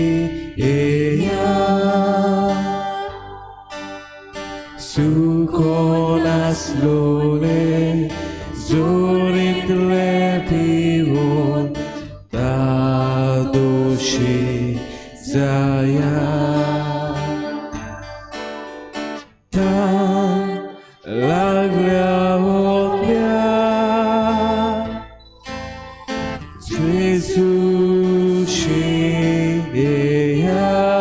제수시에야 수고나스로네 조리틀레 비온 다도시 자야 단 라그라오냐 제수시에야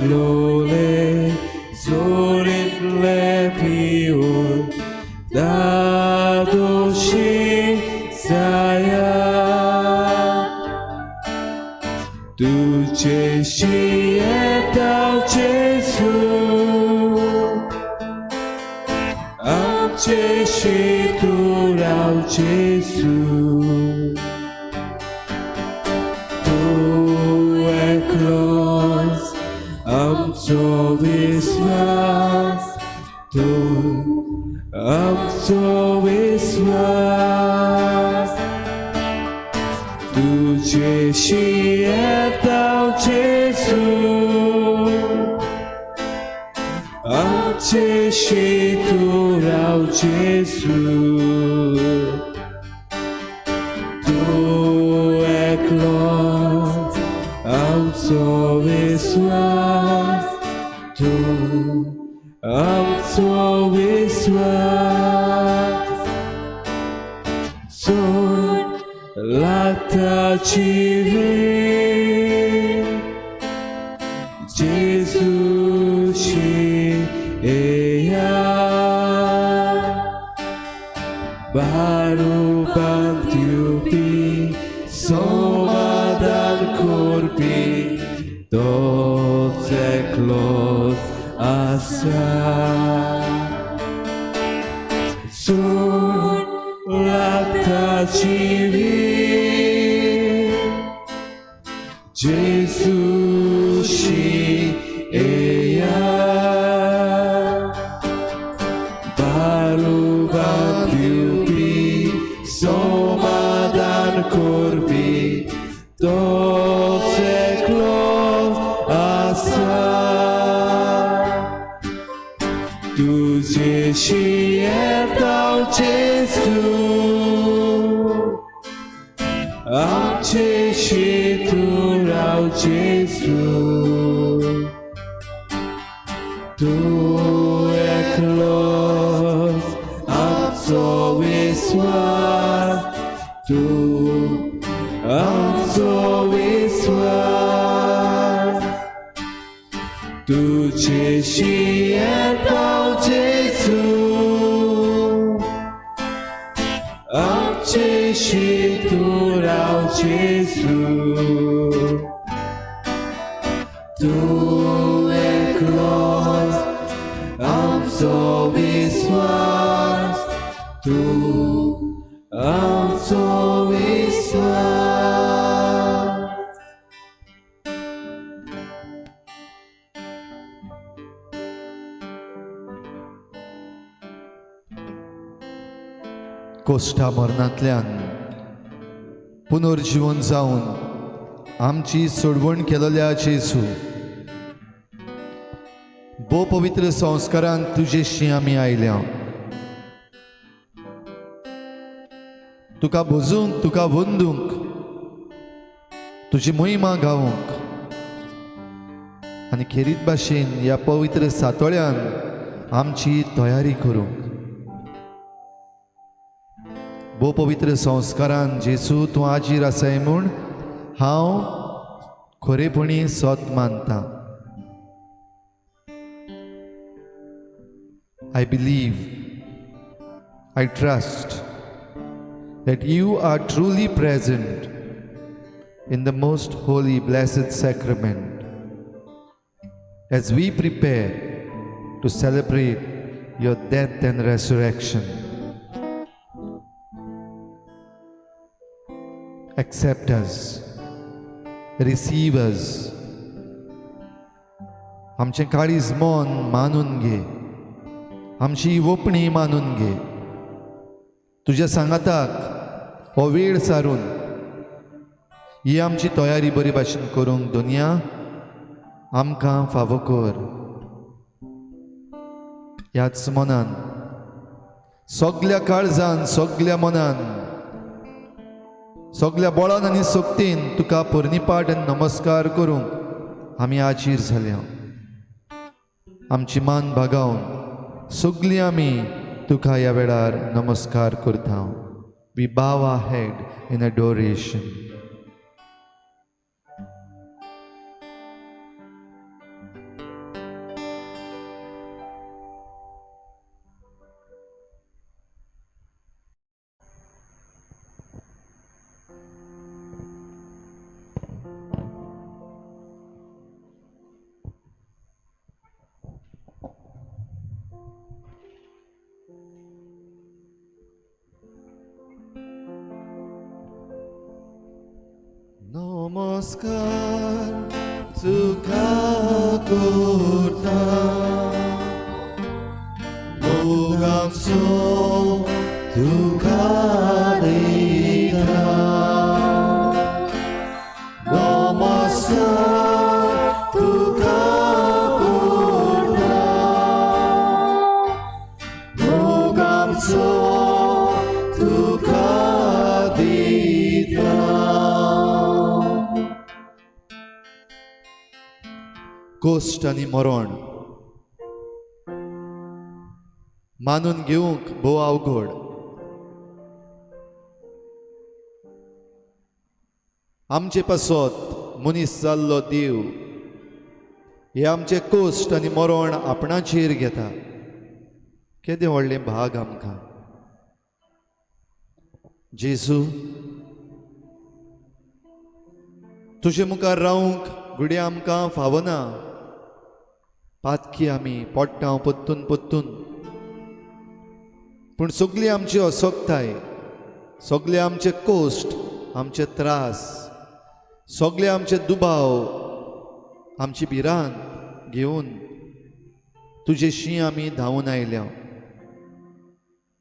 수고나스로네 조리틀레 비온 다도시 자야 Tu Jésus est au Jésus, au Jésus, tu au Jésus. Tu es close, am so viswas, tu am so viswas. Tu Jésus est au Jésus, au Jésus, tu au Jésus. Tu es close, am so viswas, tu am so viswas. Lata civi Gesù sciea baru bantiupi somadan corpi doce clos asa sun lata civi Gesù sciea baluvan piupi somadan corpi doce clos asa Tu Jésus est au Jésus, au Jésus, tu au Jésus. Tu es close, am so viswas, tu am so viswas. Tu Jésus est au Jésus, au Jésus, tu au Jésus. Tu es close, am so viswas, tu am so viswas. Koshta मरणांतल्यान पुनर्जीवन जावन आमची सोडवण केलेल्या जेजू भोव पवित्र संस्कारान तुजेशी आमी आयल्या तुका भोजूंक तुका वंदूंक तुजी मोहिमा गावूंक आनी खेरीत भाशेन ह्या पवित्र सातोळ्यान आमची तयारी करूंक भोव पवित्र संस्कारान जेजू तूं आजीर आसाय म्हूण हांव खरेपणी सोत मानतां I believe, I trust that you are truly present in the most holy blessed sacrament as we prepare to celebrate your death and resurrection. Accept us, receive us. आमचें काळीज मन मानून घे आमची ओपणी मानून घे तुज्या सांगाताक हो वेळ सारून ही आमची तयारी बरी भाशेन करूंक दुनिया आमकां फावो कर. ह्याच मनान सगल्या काळजान सगल्या मनान सगल्या बळान आनी सोबतीन तुका परनिपाट आनी नमस्कार करूंक आमी आजीर जाल्या. आमची मान भागावन सगळीं आमी तुका ह्या वेळार नमस्कार करता. We bow our head in adoration. नमस्कार तुका करता, मोग आमचो तुका दिता. नमस्कार तुका करता, मोग आमचो तुका दिता. कोस्ट आनी मरण मानून घेवंक भोव अवघड. आमचे पासत मनीस जाल्लो देव हे आमचे कोस्ट आनी मरण आपणाचेर घेता. केदें व्हडलें भाग आमकां. जेजू, तुजे मुखार रावंक घुडे आमकां फावना. पातकी आमी पोट्टांव पोत्तून पोत्तून, पूण सगळी आमची असोगताय, सगळे आमचे कोश्ट, आमचे त्रास, सगळे आमचे दुबाव, आमची भिरांत घेवन तुजेशी आमी धांवून आयल्या.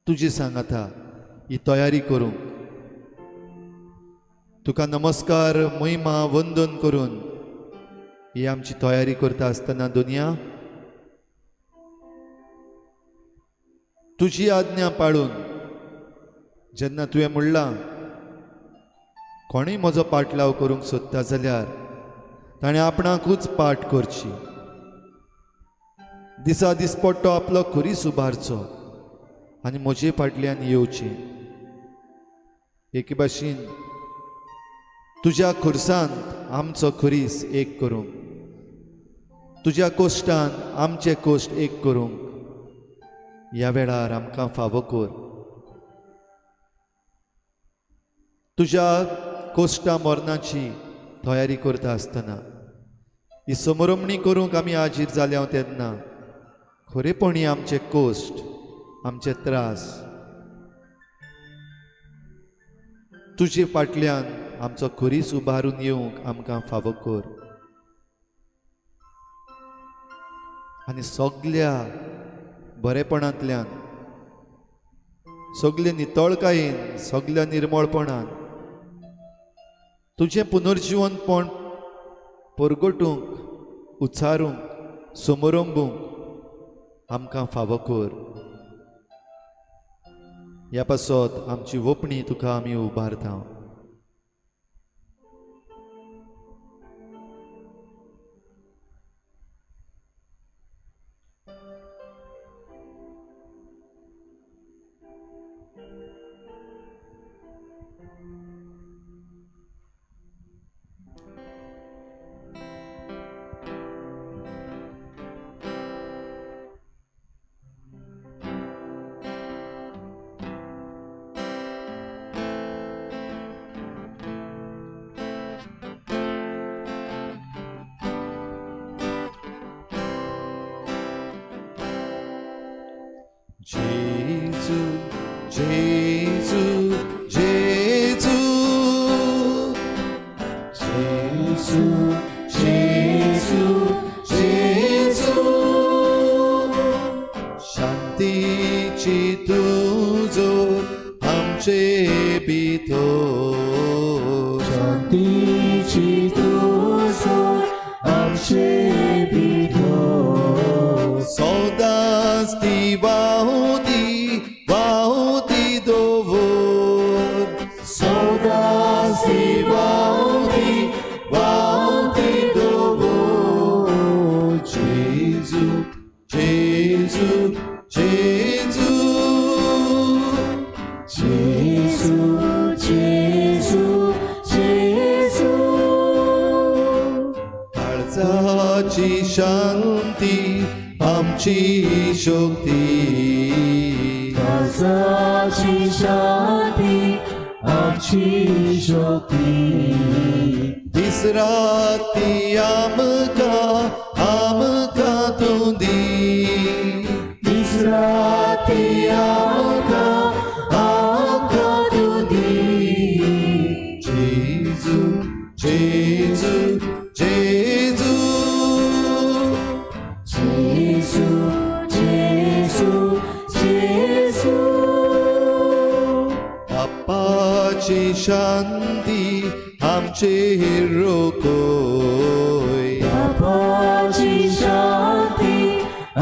तुजी सांगाता ही तयारी करूंक, तुका नमस्कार महिमा वंदन करून ही आमची तयारी करता आसतना दुनिया तुजी आज्ञा पाळून जेन्ना तुवें म्हणलां कोणूय म्हजो पाटलाव करूंक सोदता जाल्यार ताणें आपणाकूच पाट करची. दिसा दिसपट्टो आपलो खुरीस उबारचो आनी म्हजे फाटल्यान येवचें. एके भाशेन तुज्या खुर्सांत आमचो खुरीस एक करूंक, तुज्या कोश्टान आमचे कोश्ट एक करूंक ह्या वेळार आमकां फावो कर. तुज्या कोश्टा मरणाची तयारी करता आसतना ही समरमणी करूंक आमी हाजीर जाल्या तेन्ना खरेपणी आमचे कोश्ट, आमचे त्रास तुजे फाटल्यान आमचो खुरीस उबारून येवंक आमकां फावो कर. आनी सगल्या बरेपणांतल्यान, सगळे नितळकायेन, सगल्या निर्मळपणान तुजें पुनर्जिवनपण परगटूंक, उचारूंक, समरंभूंक आमकां फावो कर. ह्या पासत आमची ओपणी तुका आमी उबारता. जेजू जेजू जेजू जेजू जेजू जेजू शांतीची तुजो ती वाहुती वाहुती दवर सौदास ती वाहुती दवर जेजू जेजू जेजू जेजू जेजू जेजू काळजाची शांती आमची शक्ती काळजाची शांती आमची शक्ती दिसराती आमका तू दी दिसराती आमका तू दी जेजू जेजू जेजू जेजू जेजू जेजू बापाची शांती आमचेर रोखोय बापाची शांती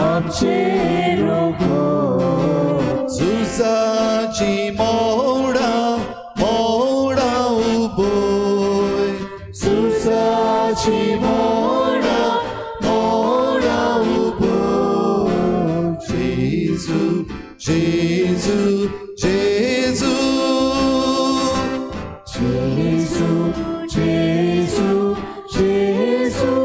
आमचेर रोखोय झुजाची मोडा मोडा उबोय सुसाची मोडा मोडा उबोय जेजू जेजू जेजू जेजू जेजू जेजू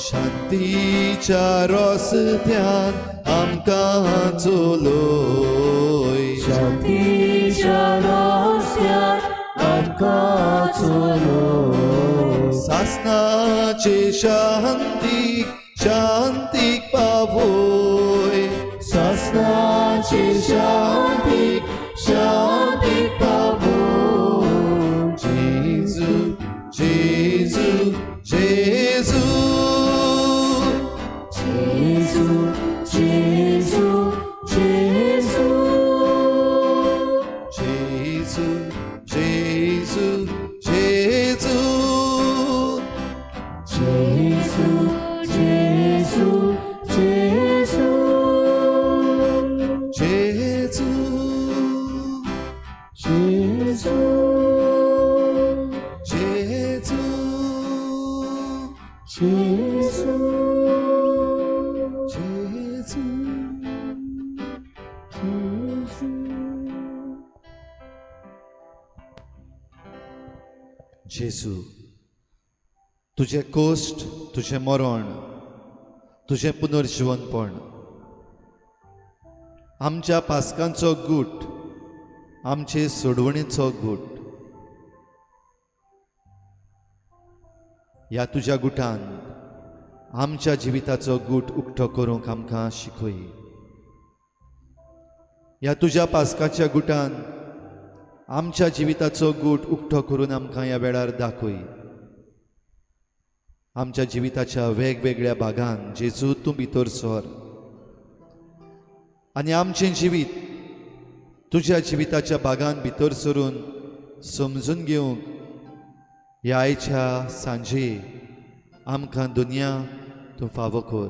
शांतीच्या रस्त्यान आमकां चलोय शांतीच्या रस्त्यार आमकां चलोय सासनाचे शांतीक शांतीक पावोय सासनाची शांतीक शांतीक पावोय जेजू जेजू जेजू जेजू जेजू जेजू जेजू जेजू जेजू जेजू जेजू जेजू जेजू जेजू जेजू जेजू जेजू जेजू तुझे कोश्ट तुझे मरण तुझे पुनर्जीवनपण आमच्या पासकांचो गूट आमचे सोडवणेचो गूट ह्या तुज्या गुटान आमच्या जिविताचो गूट उक्तो करूंक आमकां शिकय ह्या तुज्या पासकाच्या गुटान आमच्या जिविताचो गूट उक्तो करून आमकां ह्या वेळार दाखय आमच्या जिविताच्या वेगवेगळ्या भागांत जेजू तूं भितर सर आनी आमचें जिवीत तुज्या जिविताच्या भागांत भितर सरून समजून घेवंक ह्या आयच्या सांजे आमकां दुनिया तूं फावो कर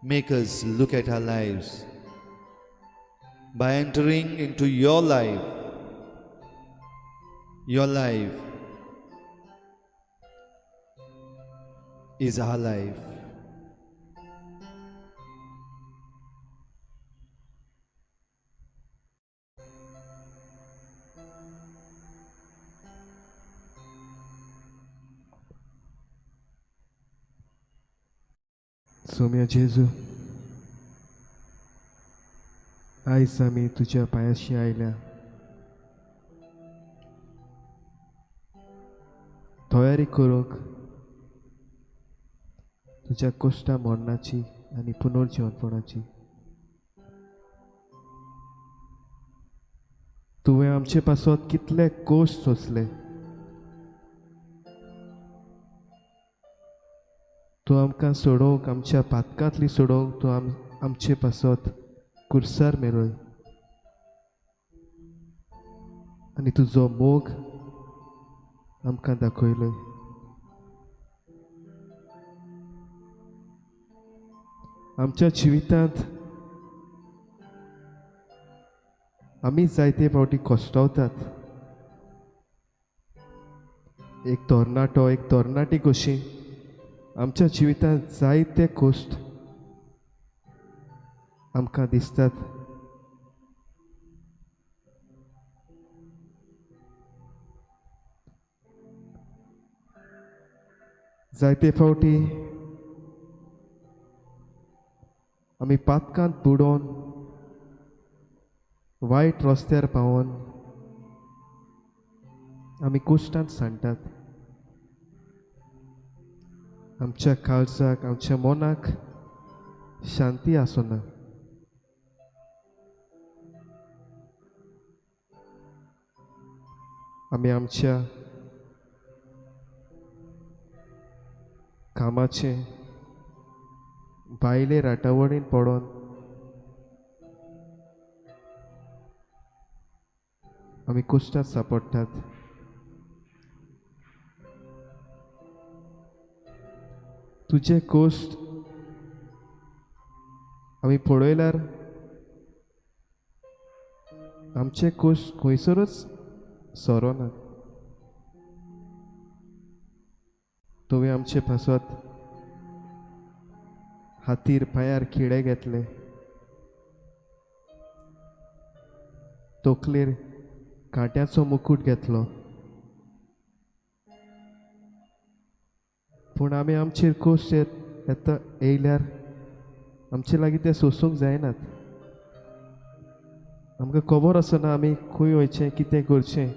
make us look at our lives by entering into your life is our life. सोम्या जेजू आयज आमी तुज्या पांयाशी आयल्या तयारी करूंक तुज्या कोश्टा मरणाची आनी पुनर्जीवनपणाची तुवें आमचे पासत कितले कोश्ट सोंसले तूं आमकां सोडोवंक आमच्या पातकांतली सोडोवंक तूं आमचे पासत कुर्सार मेळय आनी तुजो मोग आमकां दाखयलय आमच्या जिवितांत आमी जायते फावटी कोश्टावतात. एक तरणाटो एक तरणाटी कशी आमच्या जिवितांत जायते कोश्ट आमकां दिसतात. जायते फावटी आमी पातकांत बुडोवन वायट रस्त्यार पावोन आमी कोश्टांत सांडटात. आमच्या काळजाक आमच्या मनाक शांती आसना. आमी आमच्या कामाचे भायले राटावडीन पडोन आमी कोश्टांत सांपडटात. तुजे कोश्ट आमी पळयल्यार आमचे कोश्ट खंयसरूच सरोनात. तुवें आमचे पासत हातीर पांयार किडे घेतले, तोकलेर कांट्याचो मुकूट घेतलो, पूण आमी आमचेर कोश्ट येता येयल्यार आमचे लागीं ते सोंसूंक जायनात. आमकां खबर आसना आमी खंय वयचें कितें करचें.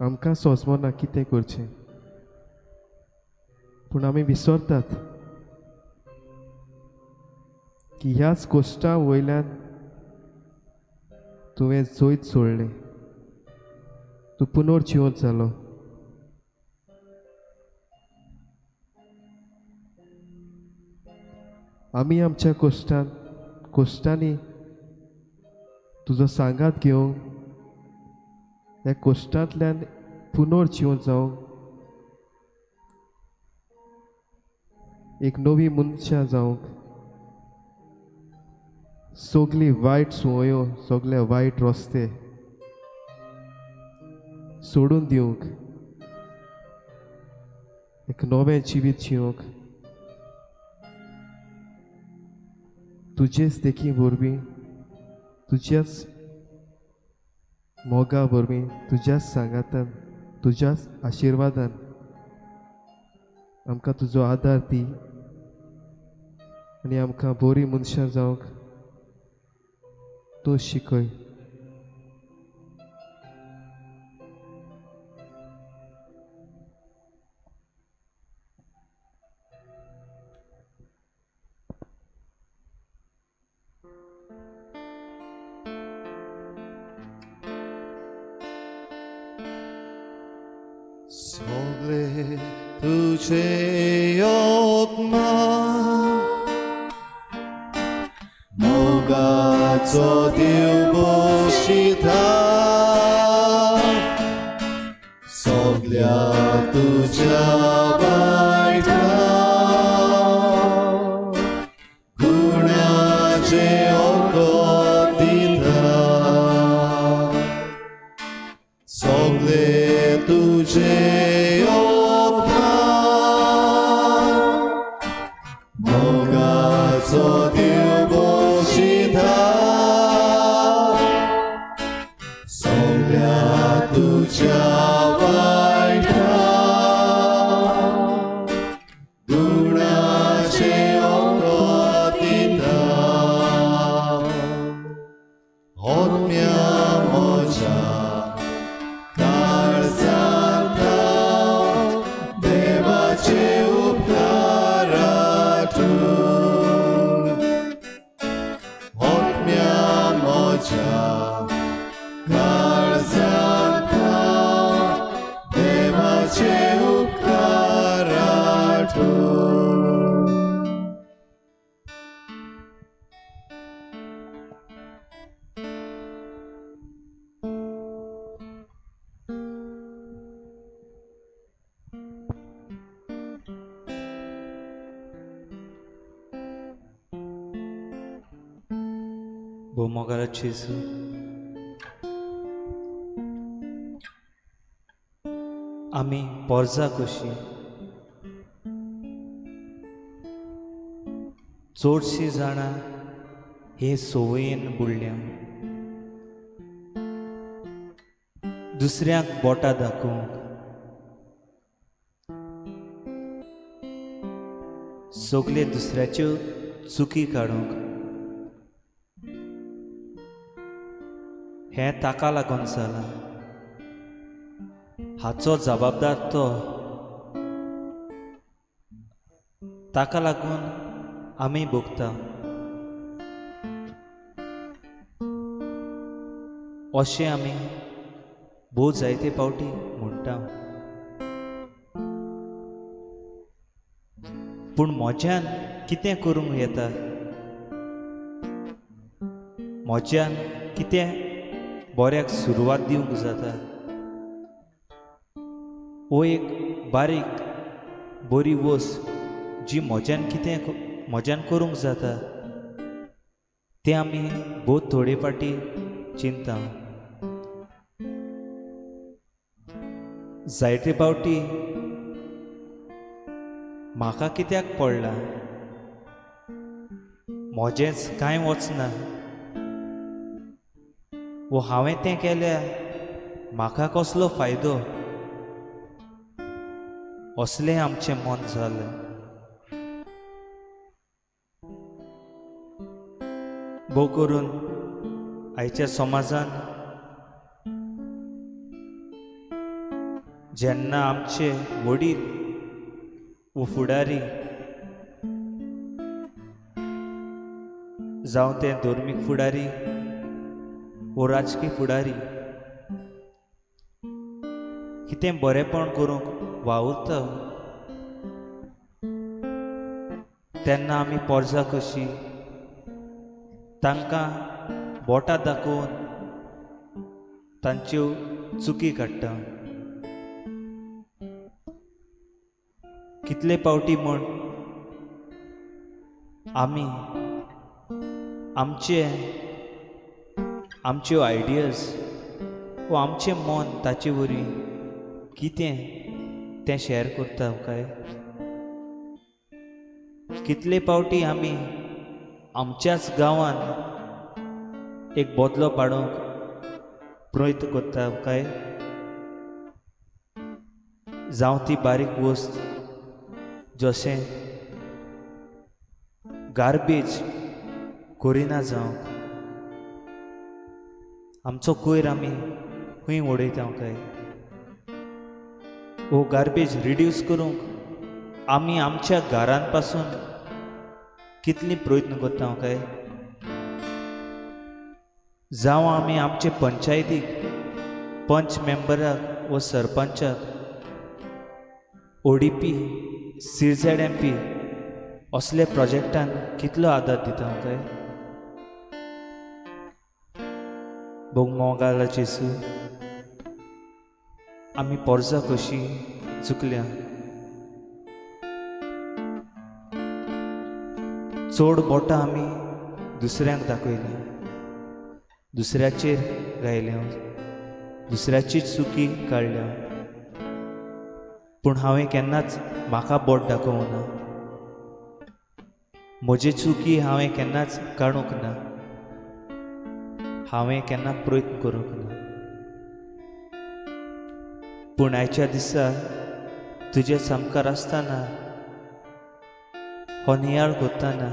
आमकां सोंसमना कितें करचें, पूण आमी विसरतात की ह्याच कोश्टा वयल्यान तुवें जोयत सोडलें, तूं पुनर्जिवंत जालो. आमी आमच्या कोश्टांनी तुजो सांगात घेवंक, ह्या कोश्टांतल्यान पुनर्जिवंत जावंक, एक नवी मनशां जावंक, सगली वायट सुवायो सगळे वायट रस्ते सोडून दिवंक, एक नवें जिवीत जिवंक तुजेच देखी वरवीं, तुज्याच मोगा वरवीं, तुज्याच सांगातान, तुज्याच आशिर्वादान आमकां तुजो आदार दी आनी आमकां बरीं मनशां जावंक तूं शिकय. सगळे तुझे योगमा मोगाचो देव बोशिता, सगळ्या तुझ्या वायटा गुणाचे ओगोद दिता. सगळे तुझे मोगाचो देव बोशिता, सगळ्या तुझ्या वायटा गुणाचे ओगोद दिता. आत्म्या म्हज्या काळजांत Pomogala Jesu. आमी पोरजा कशी चडशीं जाणां हे सवयेन बुडल्या. दुसऱ्यांक बोटां दाखोवंक, सगळे दुसऱ्याच्यो चुकी काडूंक, हें ताका लागून जालां. हाचो जबाबदार तो. ताका लागून आमी भोगता. अशें आमी भोव जायते फावटी म्हणटा. पूण म्हज्यान कितें करूंक येता, म्हज्यान कितें बऱ्याक सुरवात दिवंक जाता, वो एक बारीक बरी वस्त जी म्हज्यान करूंक जाता, तें आमी बहुत थोडे फाटी चिंता. जायते फावटी म्हाका कित्याक पडलां, म्हजेंच कांय वचना, वो हांवें तें केल्यार म्हाका कसलो फायदो, असलें आमचें मन जालें. भोव करून आयच्या समाजान जेन्ना आमचे वडील वो फुडारी जावं ते धर्मीक फुडारी वो राजकीय फुडारी कितें बरेंपण करूंक वावुरता, तेन्ना आमी पोरजां कशी तांकां बोटां दाखोवन तांच्यो चुकी काडटा. कितले फावटी म्हण आमी आमच्यो आयडियाज वो आमचें मन ताचे वरवीं कितें तें शेअर करता काय. कितले फावटी आमी आमच्याच गांवांत एक बदलो पाडूंक प्रयत्न करता काय. जावं ती बारीक वस्त जशें गार्बेज करिना जावं आमचो कोयर आमी खंय उडयता काय. वो गार्बेज रिड्यूस करूंक आमी आमच्या घरान पासून कितली प्रयत्न करता काय. जावं आमी आमचे पंचायतीक पंच मेंबराक व सरपंचाक ODP CZMP असले प्रोजेक्टान कितलो आदार दिता काय. भोव मोगाला जेसू, आमी पोरजां कशी चुकल्या. चड बोटां आमी दुसऱ्यांक दाखयल्या, दुसऱ्याचेर गायल्या, दुसऱ्याची चुकी काडल्या. पूण हांवें केन्नाच म्हाका बोट दाखोवंक ना. म्हजी चुकी हांवें केन्नाच काडूंक ना. हांवें केन्ना प्रयत्न करूंक ना. पूण आयच्या दिसा तुजे संस्कार आसतना हो नियाळ करतना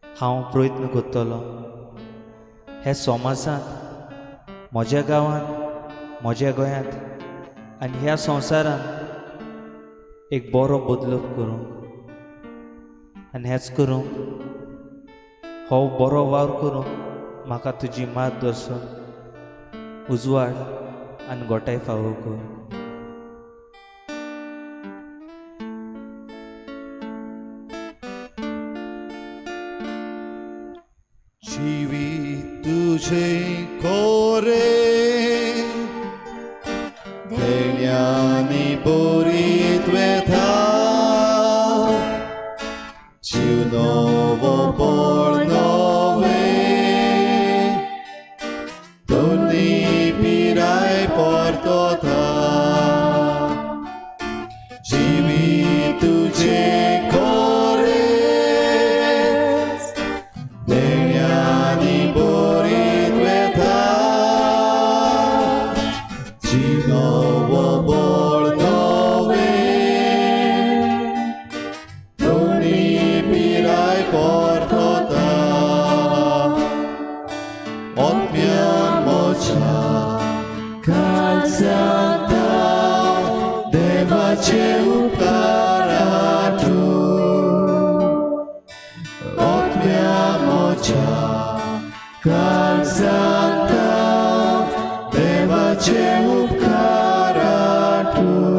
हांव प्रयत्न करतलों हे समाजांत, म्हज्या गांवांत, म्हज्या गोंयांत आनी ह्या संवसारांत एक बरो बदलो करूंक. आनी हेंच करूंक, हो बरो वावर करूंक म्हाका तुजी मार्गदर्शन, उजवाड आनी गोटाय फावो कर. जिवीत तुझे कोरे देण्यानी बोरीत वेथा जीव नवो पोर नवे परतोता जिवी तुझे खरेंच देण्यानी बरीत वेता जिनोवो बळ नवे दोनी पिराय परतोता ओत्म्यान मोच्या काळजांता देवाचे उपकार आठवून ओत्म्या मोच्या काळजांता देवाचे उपकार आठवून.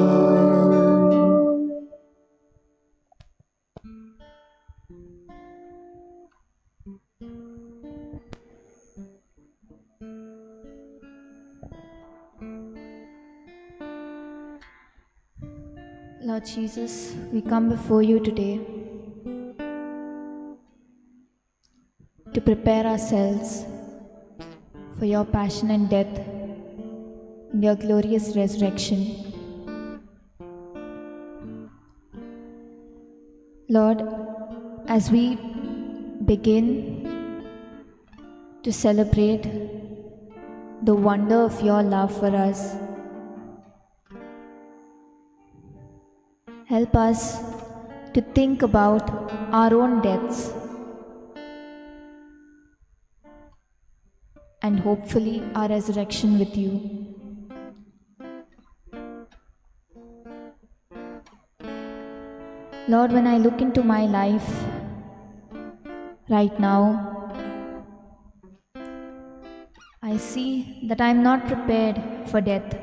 Lord Jesus, we come before you today to prepare ourselves for your passion and death and your glorious resurrection. Lord, as we begin to celebrate the wonder of your love for us, help us to think about our own deaths and hopefully our resurrection with you. Lord, when I look into my life right now, I see that I am not prepared for death.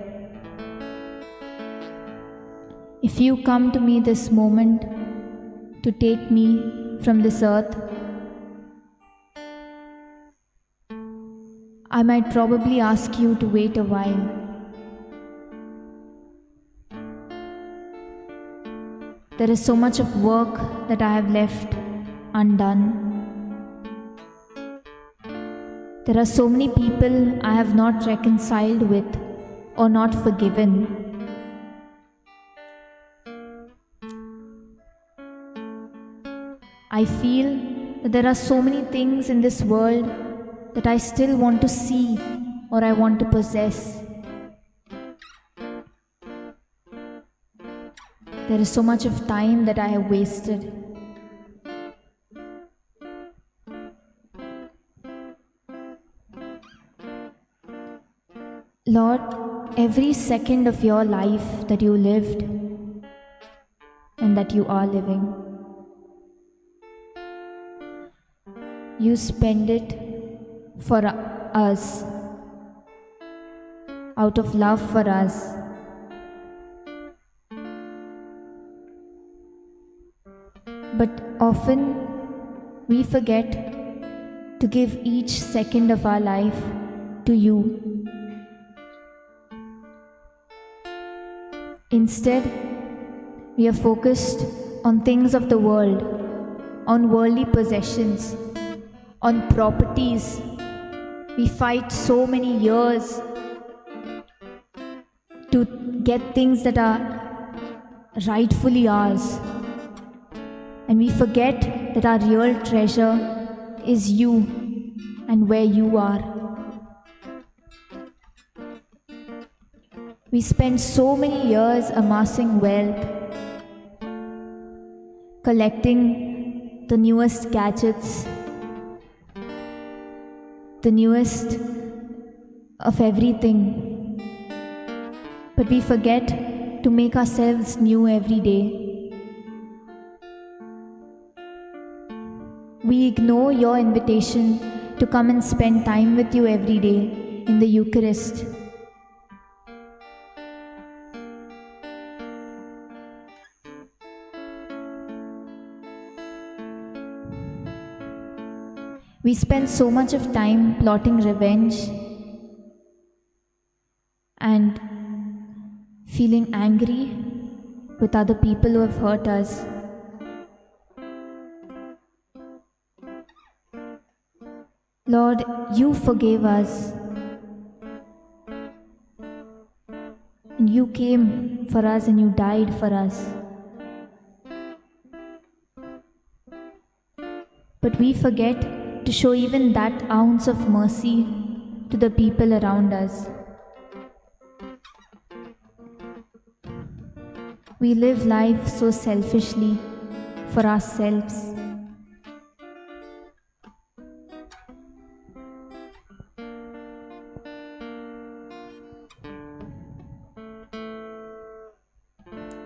If you come to me this moment to take me from this earth, I might probably ask you to wait a while. There is so much of work that I have left undone. There are so many people I have not reconciled with or not forgiven. I feel that there are so many things in this world that I still want to see or I want to possess. There is so much of time that I have wasted. Lord, every second of your life that you lived and that you are living, you spend it for us, out of love for us. But often we forget to give each second of our life to you. Instead, we are focused on things of the world, on worldly possessions, on properties. We fight so many years to get things that are rightfully ours. And we forget that our real treasure is you and where you are. We spend so many years amassing wealth, collecting the newest gadgets, the newest of everything. But we forget to make ourselves new every day. We ignore your invitation to come and spend time with you every day in the Eucharist. We spend so much of time plotting revenge and feeling angry with other people who have hurt us. Lord, you forgave us. And you came for us and you died for us. But we forget to show even that ounce of mercy to the people around us. We live life so selfishly for ourselves.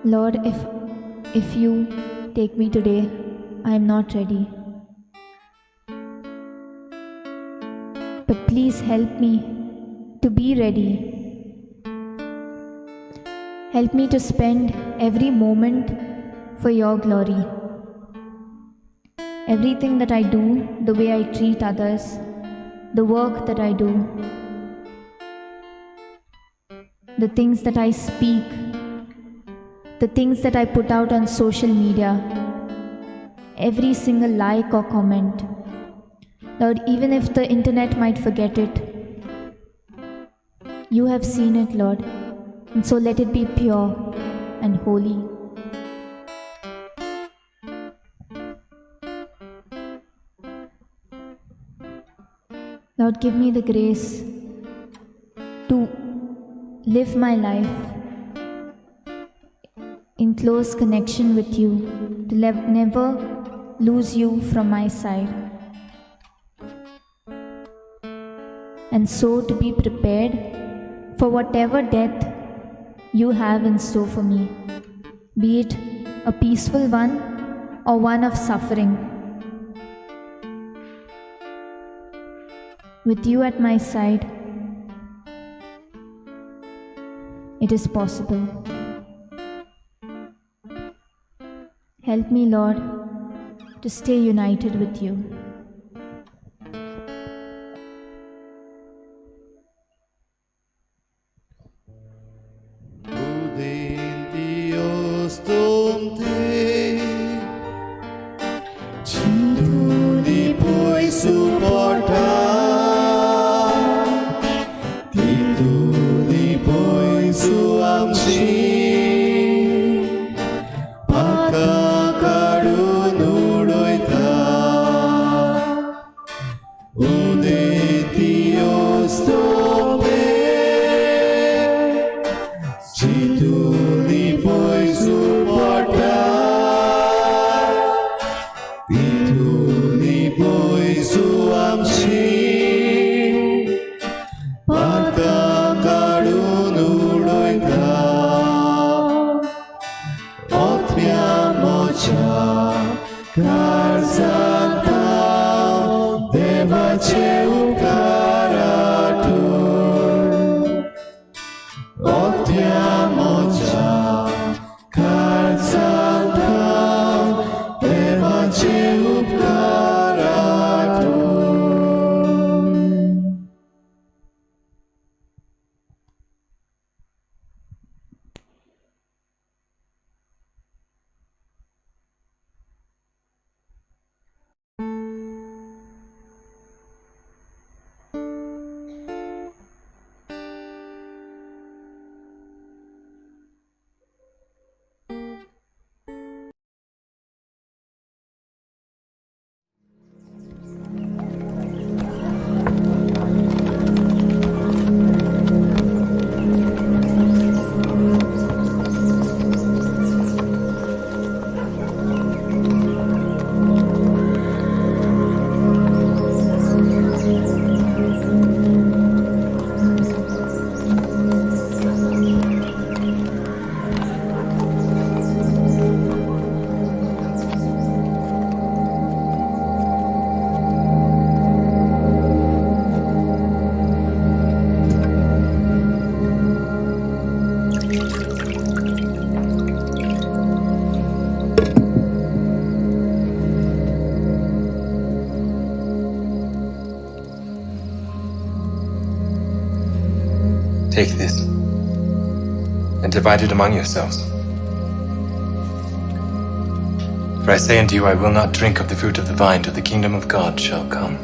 Lord, if you take me today, I am not ready. But please help me to be ready. Help me to spend every moment for your glory. Everything that I do, the way I treat others, the work that I do, the things that I speak, the things that I put out on social media, every single like or comment. Lord, even if the internet might forget it, you have seen it, Lord, and so let it be pure and holy. Lord, give me the grace to live my life in close connection with you, to never lose you from my side. And so to be prepared for whatever death you have in store for me, be it a peaceful one or one of suffering. With you at my side, it is possible. Help me, Lord, to stay united with you. Udin Dios tumte, tu di puoi supportar, tu di puoi suamsi, pakakarunudoita. Udin Dios tumte, tu li puoi supportar, tu li puoi suamsi, pakakarunudoita. Otmiamo cię, karzata, deva cię ukaratur. Otmiamo cię, karzata, deva cię ukaratur. Take this and divide it among yourselves. For I say unto you, I will not drink of the fruit of the vine till the kingdom of God shall come.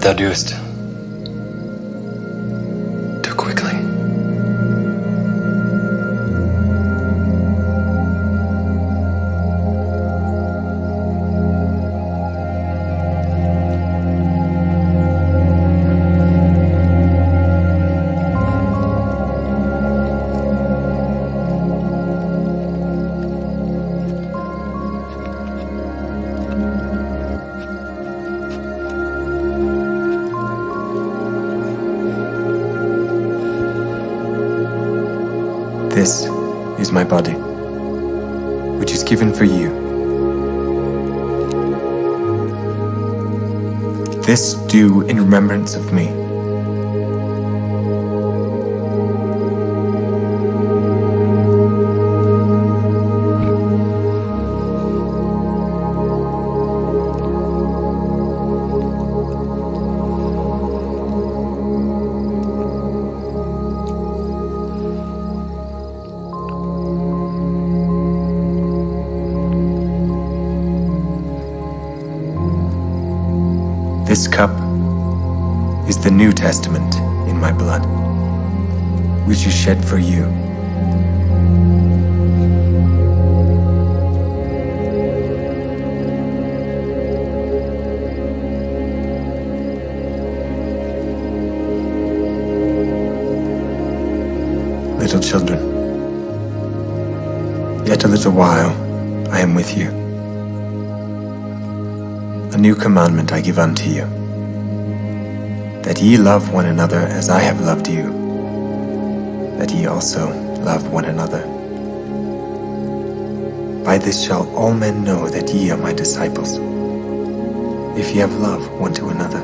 But thou doest too quickly. This is my body, which is given for you. This do in remembrance of me. This cup is the New Testament in my blood, which is shed for you. Little children, yet a little while I am with you. A new commandment I give unto you, that ye love one another as I have loved you, that ye also love one another. By this shall all men know that ye are my disciples, if ye have love one to another.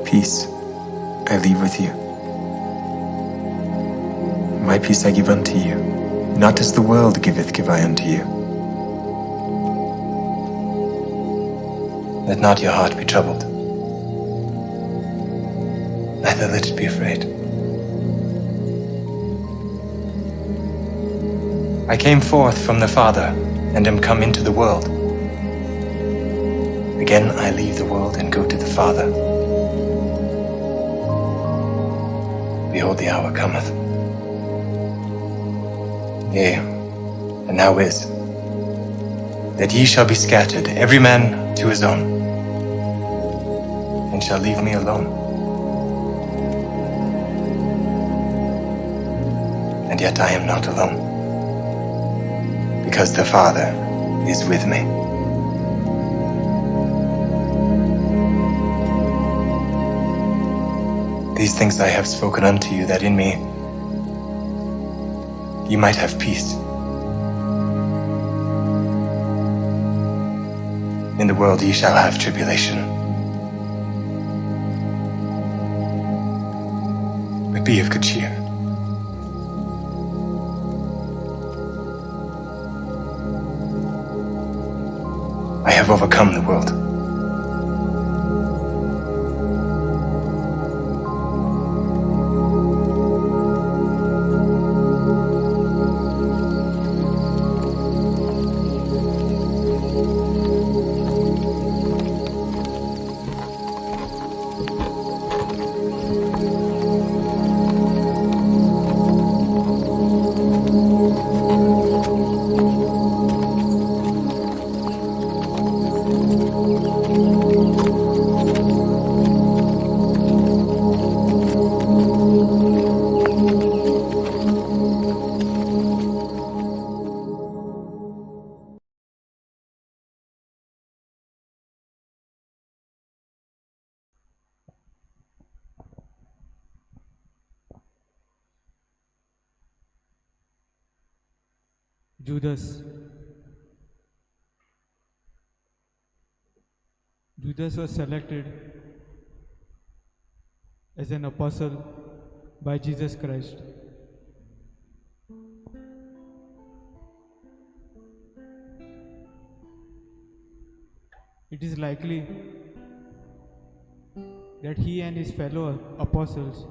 Peace I leave with you. My peace I give unto you. Not as the world giveth, give I unto you. Let not your heart be troubled, neither let it be afraid. I came forth from the Father, and am come into the world. Again I leave the world and go to the Father. Behold, the hour cometh. Yea, and now is, that ye shall be scattered, every man to his own, and shall leave me alone. And yet I am not alone, because the Father is with me. These things I have spoken unto you, that in me ye might have peace. In the world ye shall have tribulation. But be of good cheer. I have overcome the world. Judas was selected as an apostle by Jesus Christ. It is likely that he and his fellow apostles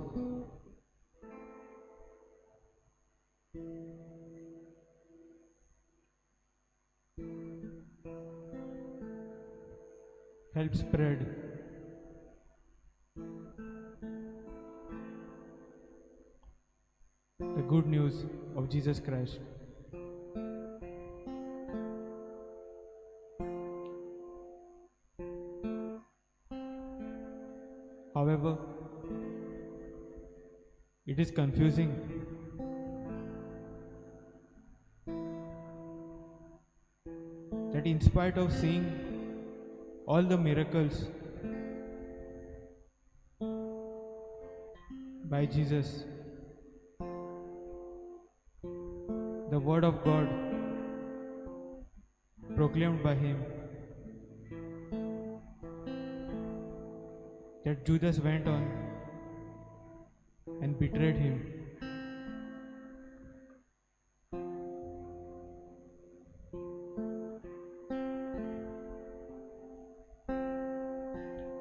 help spread the good news of Jesus Christ. However, it is confusing that in spite of seeing all the miracles by Jesus, the word of God proclaimed by him, that Judas went on and betrayed him.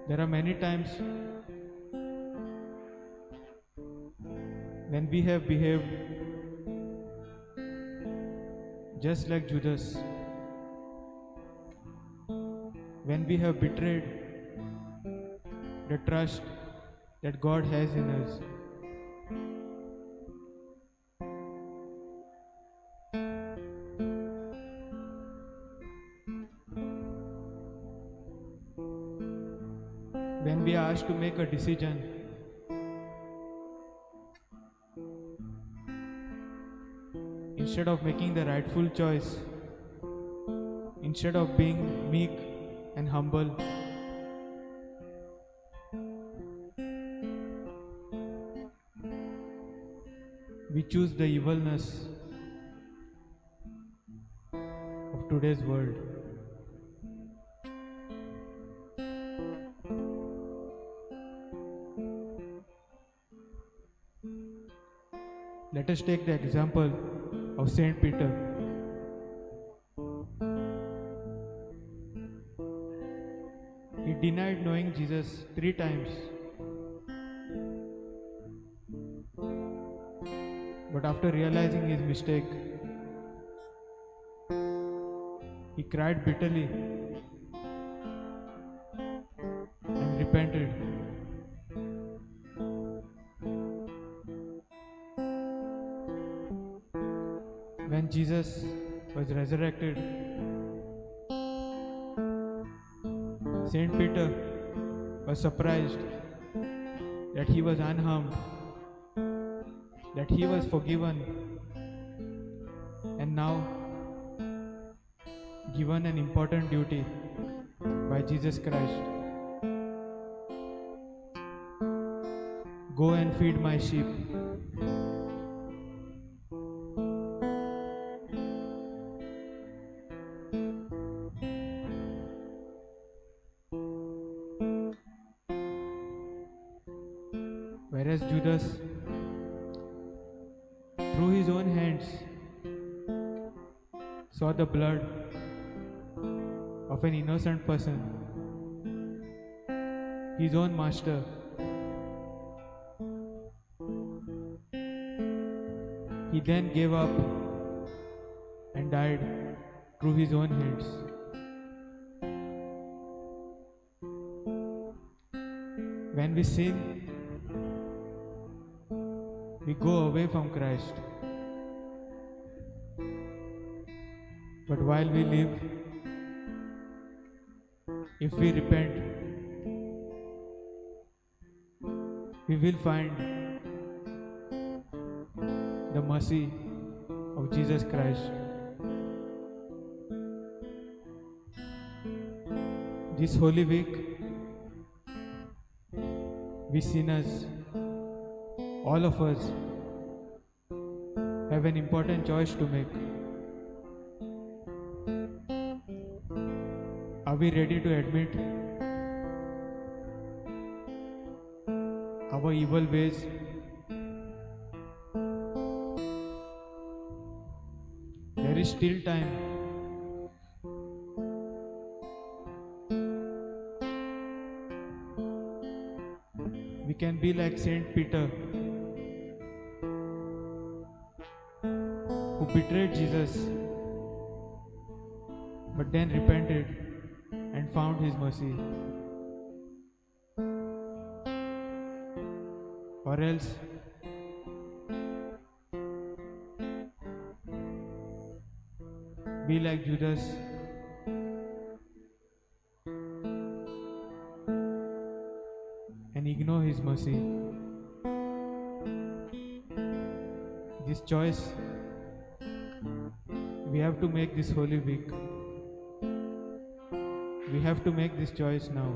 There are many times when we have behaved just like Judas, when we have betrayed the trust that God has in us. When we are asked to make a decision, instead of making the rightful choice, instead of being meek and humble, we choose the evilness of today's world. Let us take the example of Saint Peter. He denied knowing Jesus 3 times. But after realizing his mistake, he cried bitterly and repented. When Jesus was resurrected, Saint Peter was surprised that he was unharmed, that he was forgiven, and now given an important duty by Jesus Christ. Go and feed my sheep. Whereas Judas, through his own hands, saw the blood of an innocent person, his own master. He then gave up and died through his own hands. When we sin, we go away from Christ. But while we live, if we repent, we will find the mercy of Jesus Christ. This Holy Week, we sinners, all of us, have an important choice to make. Are we ready to admit our evil ways? There is still time. We can be like Saint Peter, who betrayed Jesus but then repented and found his mercy. Or else be like Judas and ignore his mercy. This choice we have to make this Holy Week. We have to make this choice now.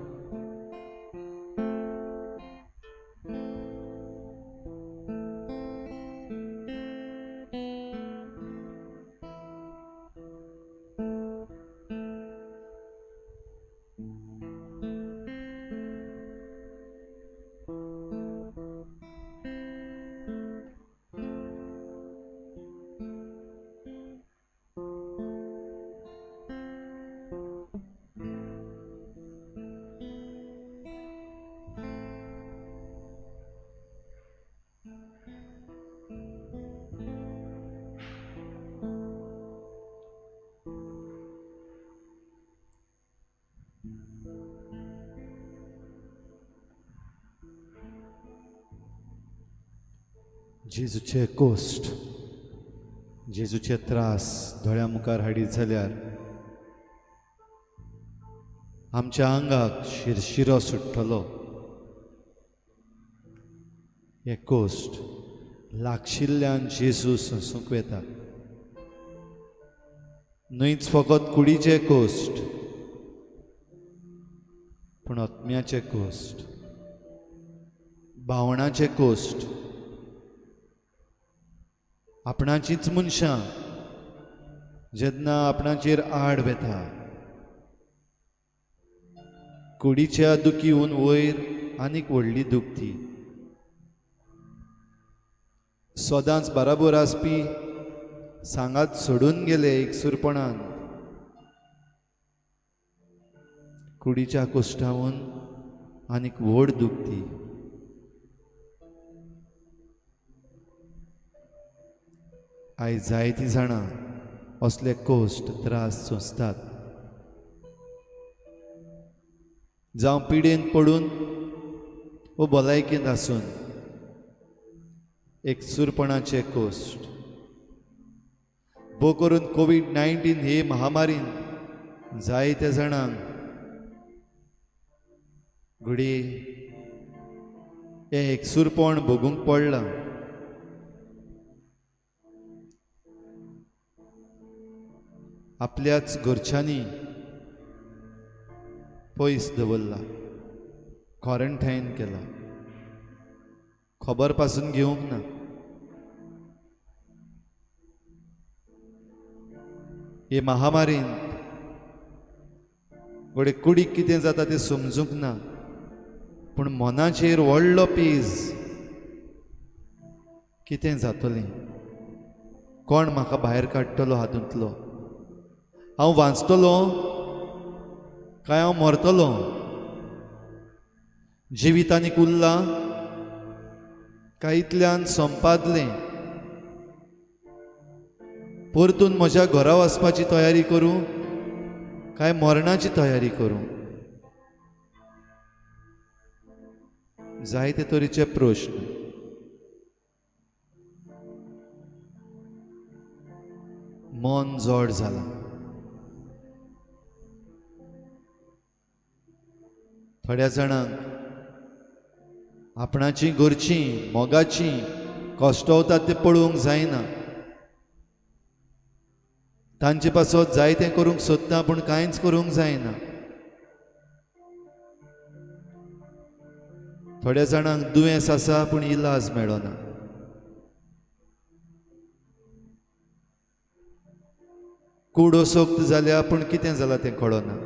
जेजूचे coast, जेजूचे त्रास दोळ्या मुखार हाडीत जाल्यार आमच्या आंगाक शिरशिरो सुट्टलो. हे coast लागशिल्ल्यान जेजू सोंसूंक वेता. न्हयच फकत कुडीचे कोस्ट, पूण आत्म्याचे कोस्ट, भावनाचे कोस्ट, आपणाचीच मनशां जेन्ना आपणाचेर आड वेता, कुडीच्या दुखीवन वयर आनीक व्हडली दुखती. सदांच बराबर आसपी सांगात सोडून गेले एकसुरपणान, कुडीच्या कोश्टावन आनीक व्हड दुखती. आयज जायतीं जाणां असले कोश्ट त्रास सोंसतात. जावं पिडेन पडून वो भलायकेंत आसून एकसुरपणाचे कोश्ट, भोव करून कोविड-19 हे महामारीन जायत्या जाणांक घडी हे एकसुरपण भोगूंक पडलां. आपल्याच घरच्यांनी पयस दवरला, क्वॉरंटायन केला, खबर पासून घेवंक ना. हे महामारीन घोडे कुडीक कितें जाता तें समजूंक ना, पूण मनाचेर व्हडलो पेज कितें जातलें, कोण म्हाका भायर काडटलो हातूंतलो, हांव वाचतलो काय हांव मरतलो, जिवीत आनीक उरलां काय इतल्यान संपादलें, परतून म्हज्या घरा वचपाची तयारी करूं काय मरणाची तयारी करूं. जायते तरेचे प्रश्न. मन जड जालां. थोड्या जाणांक आपणाची घरचीं मोगाचीं कश्टवतात ते पळोवंक जायना. तांचे पासत जायतें करूंक सोदता पूण कांयच करूंक जायना. थोड्या जाणांक दुयेंस आसा पूण इलाज मेळना. कुडो सोक्त जाल्या पूण कितें जालां तें कळना.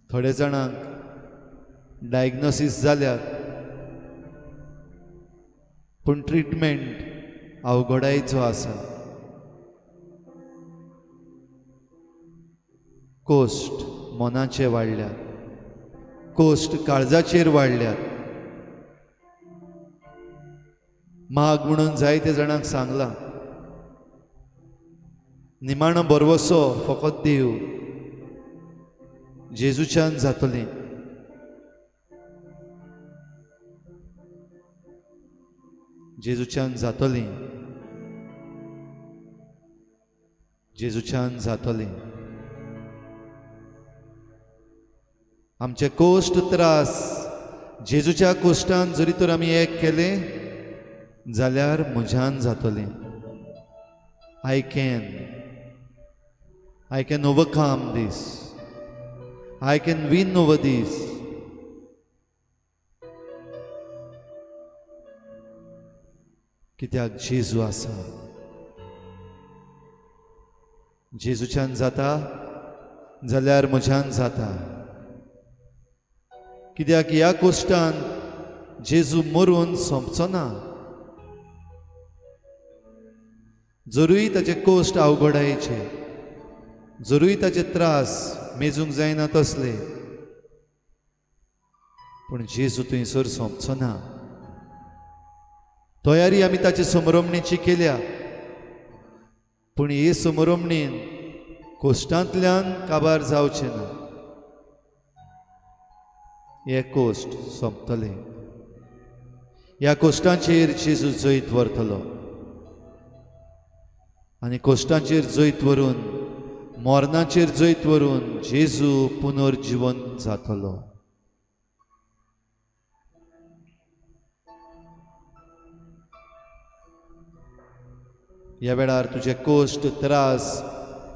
थोड्या जाणांक डायग्नोसीस जाल्यार पूण ट्रिटमेंट अवघडायेचो आसा. कोस्ट मनाचे वाडल्यात, कोस्ट काळजाचेर वाडल्यात. म्हाग म्हणून जायते जाणांक सांगलां निमाणो बरवसो फकत देव जेजूच्यान जातलें. जेजूच्यान जातलें. जेजूच्यान जातलें. आमचे कोश्ट त्रास जेजूच्या कोश्टान जरी तर आमी एक केले जाल्यार म्हज्यान जातलें. I can overcome this. I can win over this. कित्याक जेजू आसा. जेजूच्यान जाता जाल्यार म्हज्यान जाता. कित्याक ह्या कोश्टान जेजू मरून सोंपचो ना. जरूय ताचे कोश्ट अवघडायेचे, जरूय ताचे त्रास मेजूंक जायना तसले, पूण जेजू थंयसर सोंपचो ना. तयारी आमी ताचे समरमणेची केल्या, पूण हे समरमणेन कोश्टांतल्यान काबार जावचें ना. हे कोश्ट सोंपतले. ह्या कोश्टांचेर जेजू जैत व्हरतलो आनी कोश्टांचेर जैत व्हरून, मोरणाचेर जैत व्हरून जेजू पुनर्जिवंत जातलो. ह्या वेळार तुजे कोश्ट त्रास,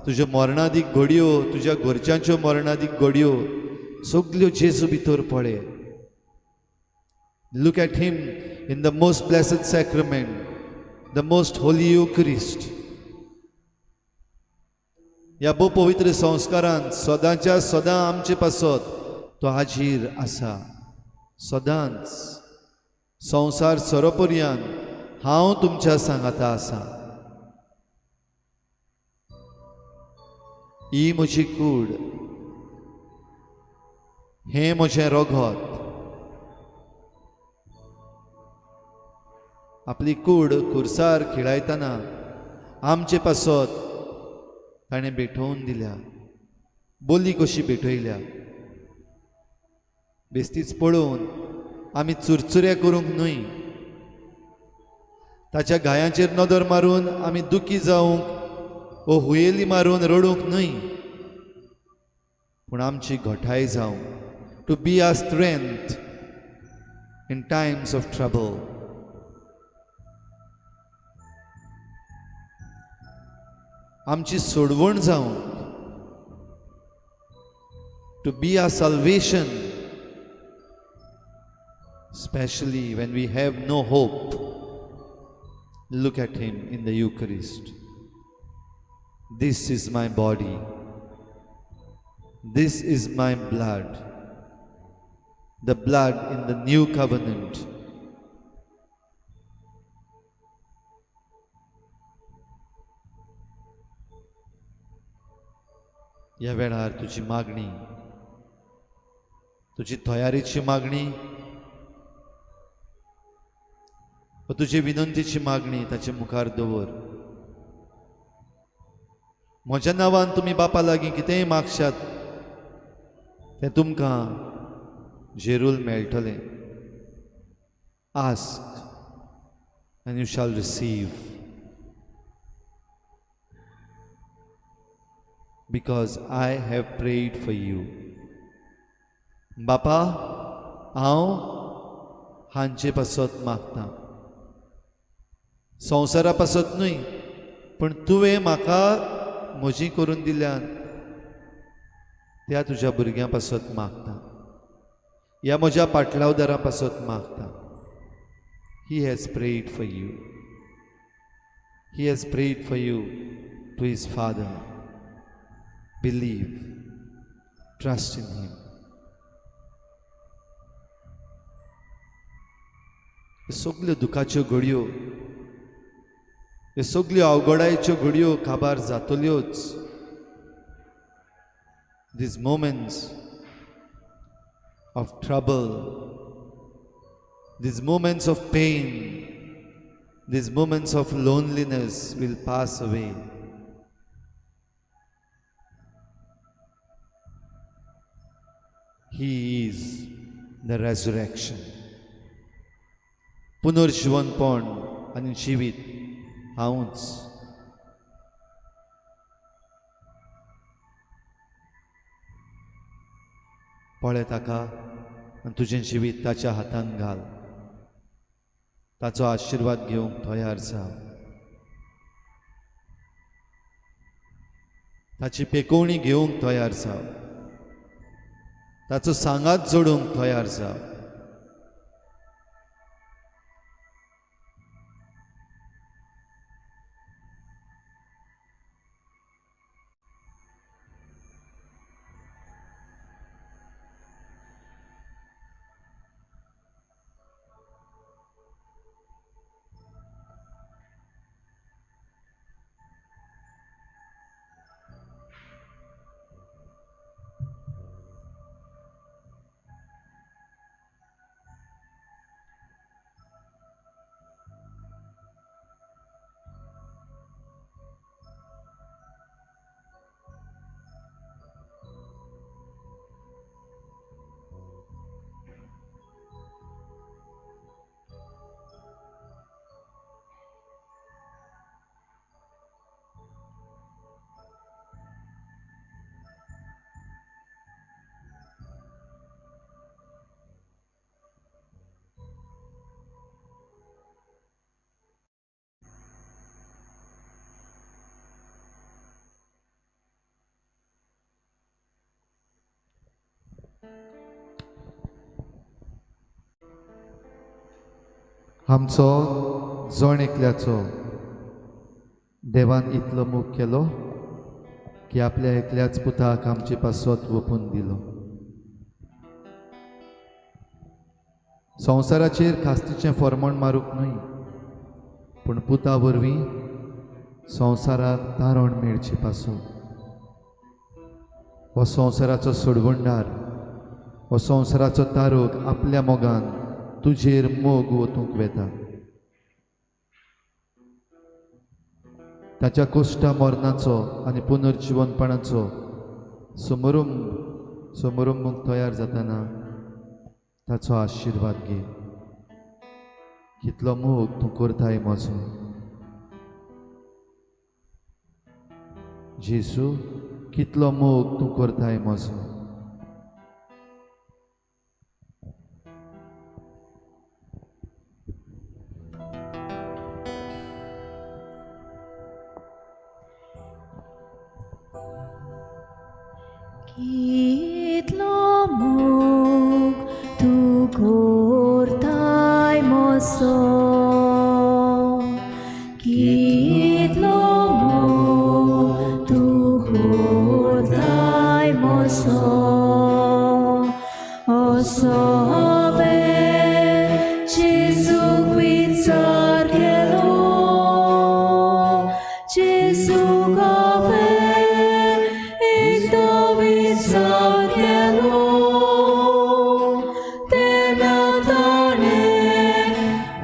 तुज्यो मोरणादीक घडयो, तुज्या घरच्यांच्यो मोरणादीक घडयो सगल्यो जेजू भितर पळे. Look at him in the most blessed sacrament, the most holy Eucharist. ह्या भोव पवित्र संस्कारांत सदांच्या सदां आमचे पासत तो हाजीर आसा. सदांच संवसार सरोपर्यंत हांव तुमच्या सांगाता आसा. ही म्हजी कूड, हें म्हजें रोगोत. आपली कूड खुर्सार खिळायतना आमचे पासत ताणें भेटोवन दिल्या. बोली कशी भेटयल्या. बेस्तीच पळोवन आमी चुरचुऱ्या करूंक न्हय, ताच्या गायांचेर नदर मारून आमी दुखी जावंक वो हुयेली मारून रडूंक न्हय, पूण आमची घोटाय जावं. To be our strength in times of trouble. आमची सोडवण जावं. To be our salvation, especially when we have no hope. Look at him in the Eucharist. This is my body. This is my blood. The blood in the new covenant. ह्या वेळार तुजी मागणी, तुजी तयारेची मागणी, तुजी विनंतीची मागणी ताचे मुखार दवर. म्हज्या नांवान तुमी बापा लागीं कितेंय मागशात तें तुमकां जेरूल मेळटलें. Ask and you shall receive, because I have prayed for you. बापा, हांव हांचे पासत मागतां. संवसारा पासत न्हय, पूण तुवें म्हाका म्हजी करून दिल्यान त्या तुज्या भुरग्यां पासत मागतां. ह्या म्हज्या पाटलावदारा पासत मागतां. He has prayed for you. He has prayed for you to his Father. Believe. Trust in him. हे सगल्यो दुखाच्यो घडयो, हे सगल्यो अवघडायच्यो घडयो काबार जातल्योच. These moments of trouble, these moments of pain, these moments of loneliness will pass away. He is the resurrection. पुनर्जीवनपण आनी जिवीत हांवूच. पळय ताका आनी तुजें जिवीत ताच्या हातांत घाल. ताचो आशिर्वाद घेवंक तयार जा. ताची पेकोवणी घेवंक तयार जा. ताचो सांगात जोडूंक तयार जा. आमचो जण एकल्याचो देवान इतलो मोग केलो की आपल्या एकल्याच पुताक आमचे पासत ओपून दिलो. संवसाराचेर खास्तीचें फर्मण मारूंक न्हय, पूण पुता वरवीं संवसाराक तारण मेळची पासत. हो संवसाराचो सोडवंडार, हो संवसाराचो तारूक आपल्या मोगान तुजेर मोग ओतूंक वेता. ताच्या कोश्टा मरणाचो आनी पुनर्जीवनपणाचो समारंभ तयार जाताना ताचो आशिर्वाद घे. कितलो मोग तूं करताय म्हजो. जेसू, कितलो मोग तूं करताय म्हजो. कितलो मोग तूं करताय म्हजो. कितलो मोग तूं करताय म्हजो. असो हांवें जेजूक विचार केलो. जेजूक हांवें एकदां विचार केलो. तेन्ना ताणें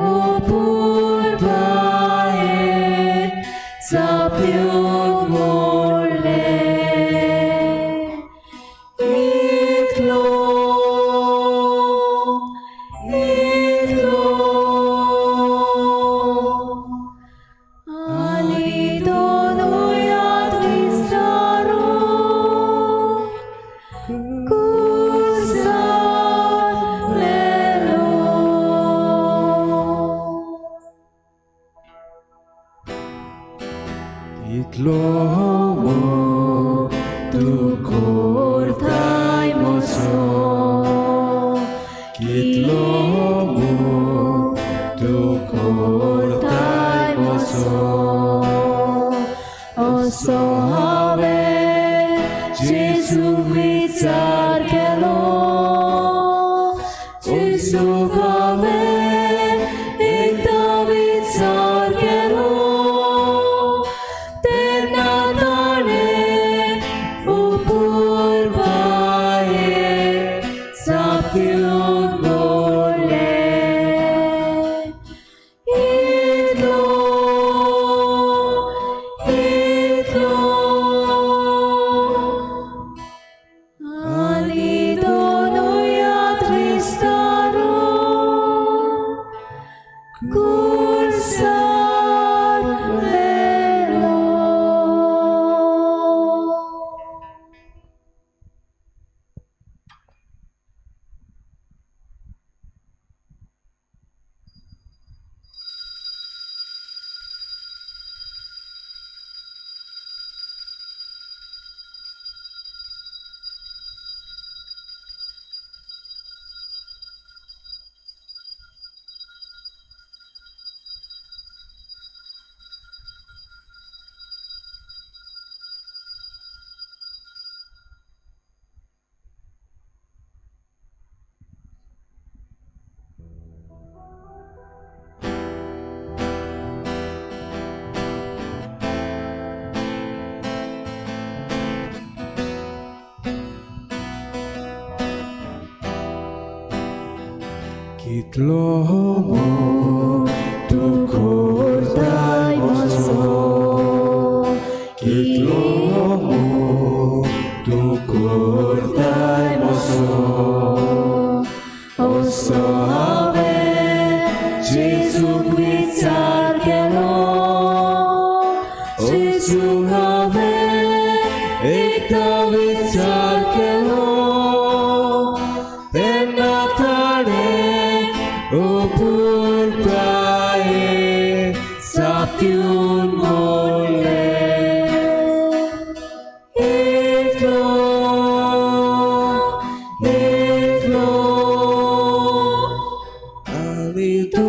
ओपून भायर चाप्यूंक मोडलें. इतलो आनी दोनूय याद विस्तारो Kitlo mo tu kortai moso. Kitlo mo tu kortai moso. असो हांवें जेजूक विचार केलो. जेजूक हांवें एकदां विचार केलो. तेन्ना ताणें cursar velo. Kitlomo tu cortai mozo, Kitlomo tu cortai mozo, oso ave Gesù guitar gelo, Gesù ave e David gelo, ben Natale o purtae sapium vole et lo alito